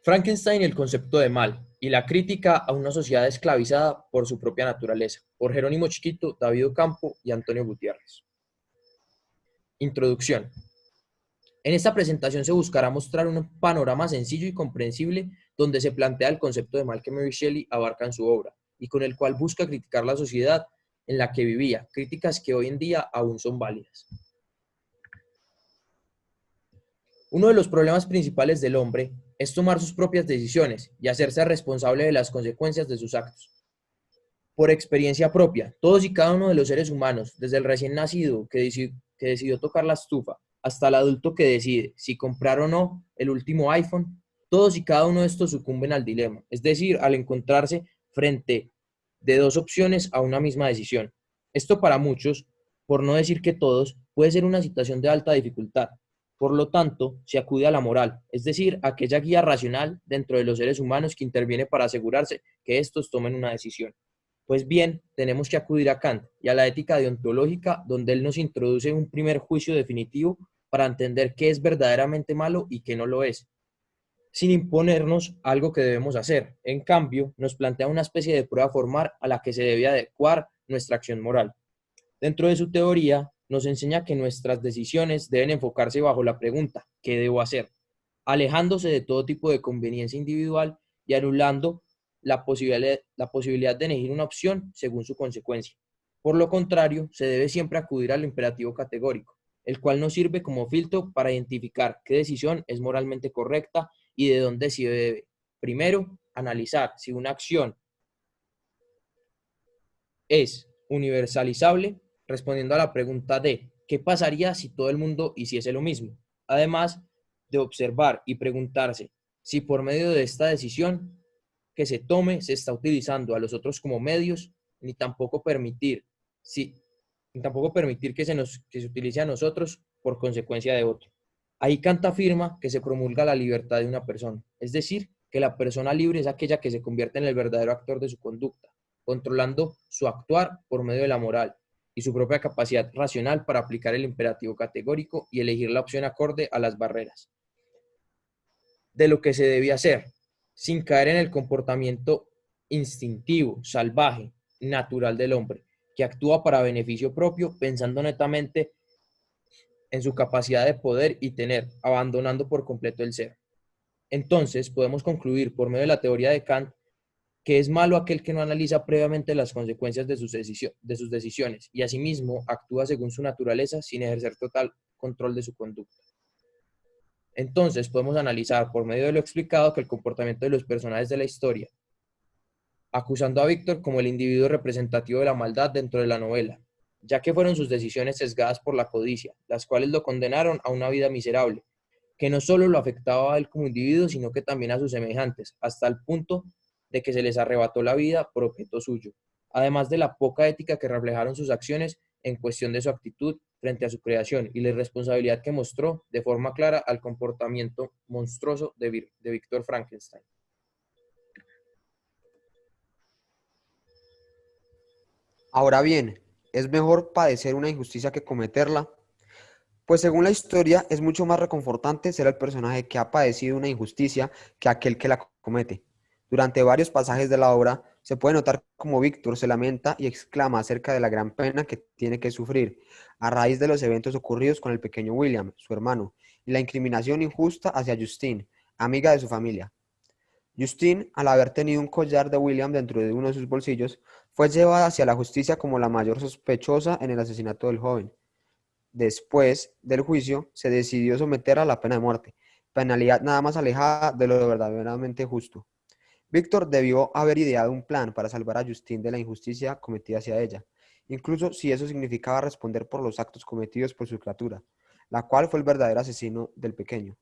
Frankenstein y el concepto de mal, y la crítica a una sociedad esclavizada por su propia naturaleza, por Jerónimo Chiquito, David Ocampo y Antonio Gutiérrez. Introducción. En esta presentación se buscará mostrar un panorama sencillo y comprensible donde se plantea el concepto de mal que Mary Shelley abarca en su obra, y con el cual busca criticar la sociedad en la que vivía, críticas que hoy en día aún son válidas. Uno de los problemas principales del hombre es tomar sus propias decisiones y hacerse responsable de las consecuencias de sus actos. Por experiencia propia, todos y cada uno de los seres humanos, desde el recién nacido que decidió tocar la estufa, hasta el adulto que decide si comprar o no el último iPhone, todos y cada uno de estos sucumben al dilema, es decir, al encontrarse frente de dos opciones a una misma decisión. Esto para muchos, por no decir que todos, puede ser una situación de alta dificultad. Por lo tanto, se acude a la moral, es decir, a aquella guía racional dentro de los seres humanos que interviene para asegurarse que estos tomen una decisión. Pues bien, tenemos que acudir a Kant y a la ética deontológica, donde él nos introduce un primer juicio definitivo para entender qué es verdaderamente malo y qué no lo es, sin imponernos algo que debemos hacer. En cambio, nos plantea una especie de prueba formal a la que se debe adecuar nuestra acción moral. Dentro de su teoría, nos enseña que nuestras decisiones deben enfocarse bajo la pregunta, ¿qué debo hacer?, alejándose de todo tipo de conveniencia individual y anulando la posibilidad de elegir una opción según su consecuencia. Por lo contrario, se debe siempre acudir al imperativo categórico, el cual nos sirve como filtro para identificar qué decisión es moralmente correcta y de dónde se debe, primero, analizar si una acción es universalizable, respondiendo a la pregunta de ¿qué pasaría si todo el mundo hiciese lo mismo? Además de observar y preguntarse si por medio de esta decisión que se tome se está utilizando a los otros como medios, ni tampoco permitir, si, ni tampoco permitir que se utilice a nosotros por consecuencia de otro. Ahí Kant afirma que se promulga la libertad de una persona, es decir, que la persona libre es aquella que se convierte en el verdadero actor de su conducta, controlando su actuar por medio de la moral y su propia capacidad racional para aplicar el imperativo categórico y elegir la opción acorde a las barreras de lo que se debía hacer, sin caer en el comportamiento instintivo, salvaje, natural del hombre, que actúa para beneficio propio, pensando netamente en su capacidad de poder y tener, abandonando por completo el ser. Entonces, podemos concluir por medio de la teoría de Kant que es malo aquel que no analiza previamente las consecuencias de de sus decisiones y asimismo actúa según su naturaleza sin ejercer total control de su conducta. Entonces podemos analizar por medio de lo explicado que el comportamiento de los personajes de la historia, acusando a Víctor como el individuo representativo de la maldad dentro de la novela, ya que fueron sus decisiones sesgadas por la codicia, las cuales lo condenaron a una vida miserable, que no solo lo afectaba a él como individuo, sino que también a sus semejantes, hasta el punto de que se les arrebató la vida por objeto suyo, además de la poca ética que reflejaron sus acciones en cuestión de su actitud frente a su creación y la irresponsabilidad que mostró de forma clara al comportamiento monstruoso de Víctor Frankenstein. Ahora bien, ¿es mejor padecer una injusticia que cometerla? Pues según la historia, es mucho más reconfortante ser el personaje que ha padecido una injusticia que aquel que la comete. Durante varios pasajes de la obra, se puede notar cómo Víctor se lamenta y exclama acerca de la gran pena que tiene que sufrir a raíz de los eventos ocurridos con el pequeño William, su hermano, y la incriminación injusta hacia Justine, amiga de su familia. Justine, al haber tenido un collar de William dentro de uno de sus bolsillos, fue llevada hacia la justicia como la mayor sospechosa en el asesinato del joven. Después del juicio, se decidió someterla a la pena de muerte, penalidad nada más alejada de lo verdaderamente justo. Víctor debió haber ideado un plan para salvar a Justine de la injusticia cometida hacia ella, incluso si eso significaba responder por los actos cometidos por su criatura, la cual fue el verdadero asesino del pequeño.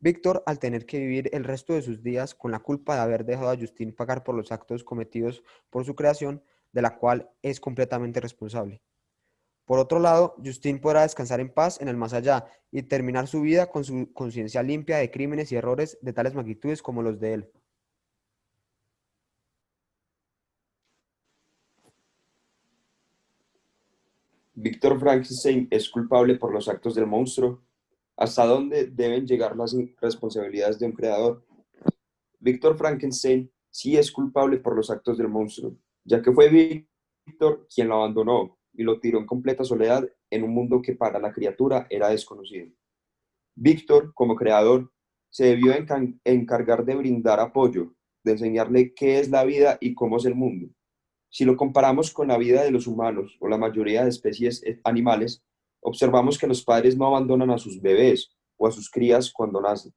Víctor, al tener que vivir el resto de sus días con la culpa de haber dejado a Justine pagar por los actos cometidos por su creación, de la cual es completamente responsable. Por otro lado, Justine podrá descansar en paz en el más allá y terminar su vida con su conciencia limpia de crímenes y errores de tales magnitudes como los de él. Víctor Frankenstein es culpable por los actos del monstruo. ¿Hasta dónde deben llegar las responsabilidades de un creador? Víctor Frankenstein sí es culpable por los actos del monstruo, ya que fue Víctor quien lo abandonó y lo tiró en completa soledad en un mundo que para la criatura era desconocido. Víctor, como creador, se debió encargar de brindar apoyo, de enseñarle qué es la vida y cómo es el mundo. Si lo comparamos con la vida de los humanos o la mayoría de especies animales, observamos que los padres no abandonan a sus bebés o a sus crías cuando nacen,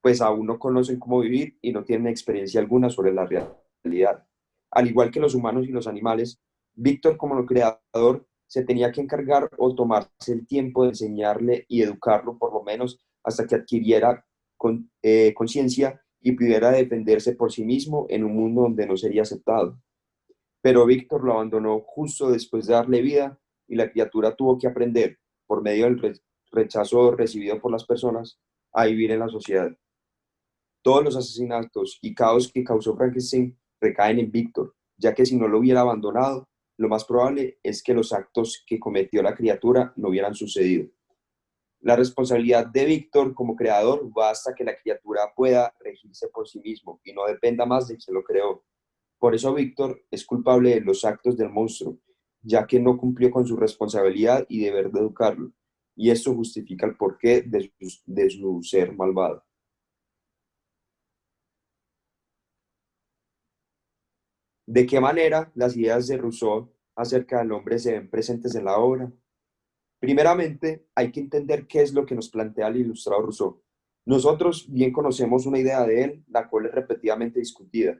pues aún no conocen cómo vivir y no tienen experiencia alguna sobre la realidad. Al igual que los humanos y los animales, Víctor como creador se tenía que encargar o tomarse el tiempo de enseñarle y educarlo por lo menos hasta que adquiriera conciencia y pudiera defenderse por sí mismo en un mundo donde no sería aceptado. Pero Víctor lo abandonó justo después de darle vida y la criatura tuvo que aprender, por medio del rechazo recibido por las personas, a vivir en la sociedad. Todos los asesinatos y caos que causó Frankenstein recaen en Víctor, ya que si no lo hubiera abandonado, lo más probable es que los actos que cometió la criatura no hubieran sucedido. La responsabilidad de Víctor como creador va hasta que la criatura pueda regirse por sí mismo y no dependa más de quien lo creó. Por eso Víctor es culpable de los actos del monstruo, ya que no cumplió con su responsabilidad y deber de educarlo, y esto justifica el porqué de su ser malvado. ¿De qué manera las ideas de Rousseau acerca del hombre se ven presentes en la obra? Primeramente, hay que entender qué es lo que nos plantea el ilustrado Rousseau. Nosotros bien conocemos una idea de él, la cual es repetidamente discutida,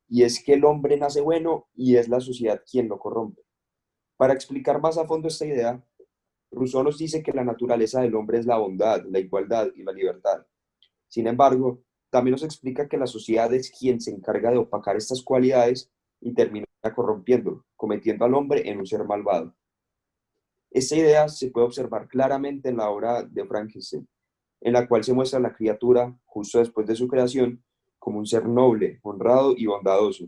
y es que el hombre nace bueno y es la sociedad quien lo corrompe. Para explicar más a fondo esta idea, Rousseau nos dice que la naturaleza del hombre es la bondad, la igualdad y la libertad. Sin embargo, también nos explica que la sociedad es quien se encarga de opacar estas cualidades y termina corrompiendo, convirtiendo al hombre en un ser malvado. Esta idea se puede observar claramente en la obra de Frankenstein, en la cual se muestra a la criatura, justo después de su creación, como un ser noble, honrado y bondadoso.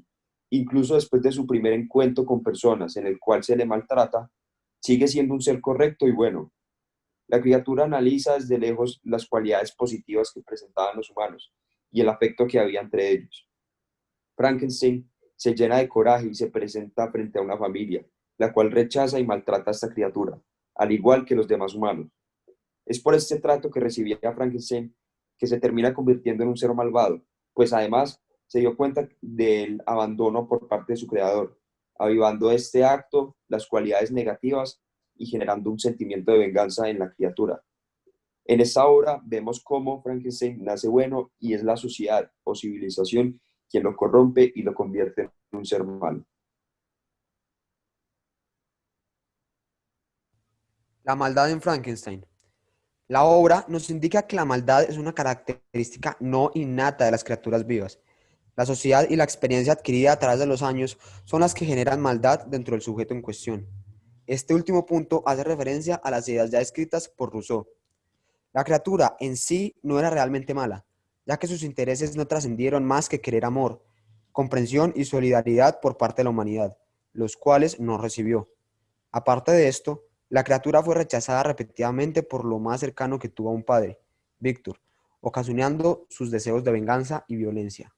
Incluso después de su primer encuentro con personas en el cual se le maltrata, sigue siendo un ser correcto y bueno. La criatura analiza desde lejos las cualidades positivas que presentaban los humanos y el afecto que había entre ellos. Frankenstein se llena de coraje y se presenta frente a una familia, la cual rechaza y maltrata a esta criatura, al igual que los demás humanos. Es por este trato que recibía Frankenstein que se termina convirtiendo en un ser malvado, pues además se dio cuenta del abandono por parte de su creador, avivando este acto las cualidades negativas y generando un sentimiento de venganza en la criatura. En esta obra vemos cómo Frankenstein nace bueno y es la sociedad o civilización quien lo corrompe y lo convierte en un ser malo. La maldad en Frankenstein. La obra nos indica que la maldad es una característica no innata de las criaturas vivas. La sociedad y la experiencia adquirida a través de los años son las que generan maldad dentro del sujeto en cuestión. Este último punto hace referencia a las ideas ya escritas por Rousseau. La criatura en sí no era realmente mala, ya que sus intereses no trascendieron más que querer amor, comprensión y solidaridad por parte de la humanidad, los cuales no recibió. Aparte de esto, la criatura fue rechazada repetidamente por lo más cercano que tuvo a un padre, Víctor, ocasionando sus deseos de venganza y violencia.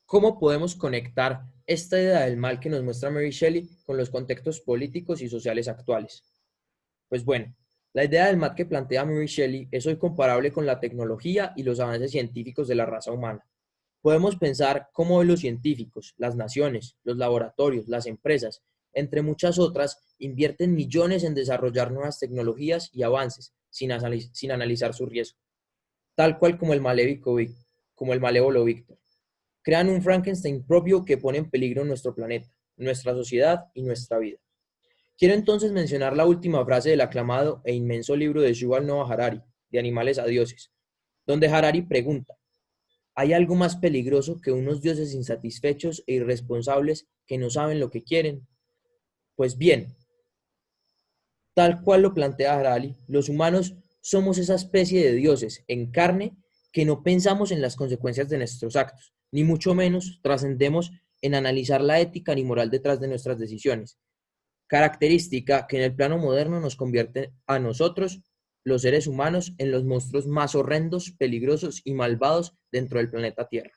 ¿Cómo podemos conectar esta idea del mal que nos muestra Mary Shelley con los contextos políticos y sociales actuales? Pues bueno, la idea del mal que plantea Mary Shelley es hoy comparable con la tecnología y los avances científicos de la raza humana. Podemos pensar cómo hoy los científicos, las naciones, los laboratorios, las empresas, entre muchas otras, invierten millones en desarrollar nuevas tecnologías y avances sin analizar su riesgo, tal cual como el malévolo Víctor. Crean un Frankenstein propio que pone en peligro nuestro planeta, nuestra sociedad y nuestra vida. Quiero entonces mencionar la última frase del aclamado e inmenso libro de Yuval Noah Harari, De animales a dioses, donde Harari pregunta: ¿hay algo más peligroso que unos dioses insatisfechos e irresponsables que no saben lo que quieren? Pues bien, tal cual lo plantea Harari, los humanos somos esa especie de dioses en carne que no pensamos en las consecuencias de nuestros actos, ni mucho menos trascendemos en analizar la ética ni moral detrás de nuestras decisiones. característica que en el plano moderno nos convierte a nosotros, los seres humanos, en los monstruos más horrendos, peligrosos y malvados dentro del planeta Tierra.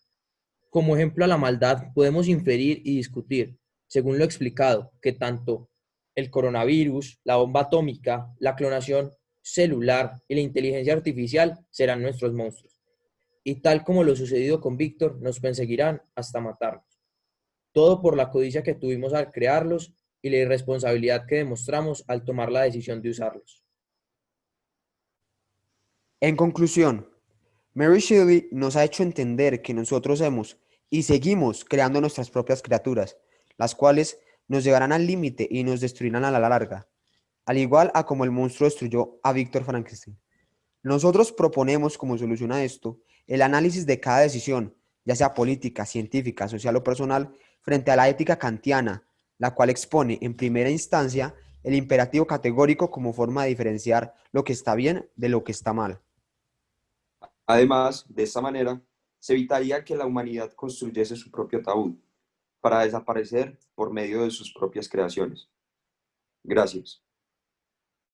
Como ejemplo a la maldad, podemos inferir y discutir, según lo explicado, que tanto el coronavirus, la bomba atómica, la clonación celular y la inteligencia artificial serán nuestros monstruos. Y tal como lo sucedido con Víctor, nos perseguirán hasta matarnos. Todo por la codicia que tuvimos al crearlos y la irresponsabilidad que demostramos al tomar la decisión de usarlos. En conclusión, Mary Shelley nos ha hecho entender que nosotros hemos y seguimos creando nuestras propias criaturas, las cuales nos llevarán al límite y nos destruirán a la larga, al igual a como el monstruo destruyó a Víctor Frankenstein. Nosotros proponemos como solución a esto el análisis de cada decisión, ya sea política, científica, social o personal, frente a la ética kantiana, la cual expone en primera instancia el imperativo categórico como forma de diferenciar lo que está bien de lo que está mal. Además, de esta manera, se evitaría que la humanidad construyese su propio ataúd para desaparecer por medio de sus propias creaciones. Gracias.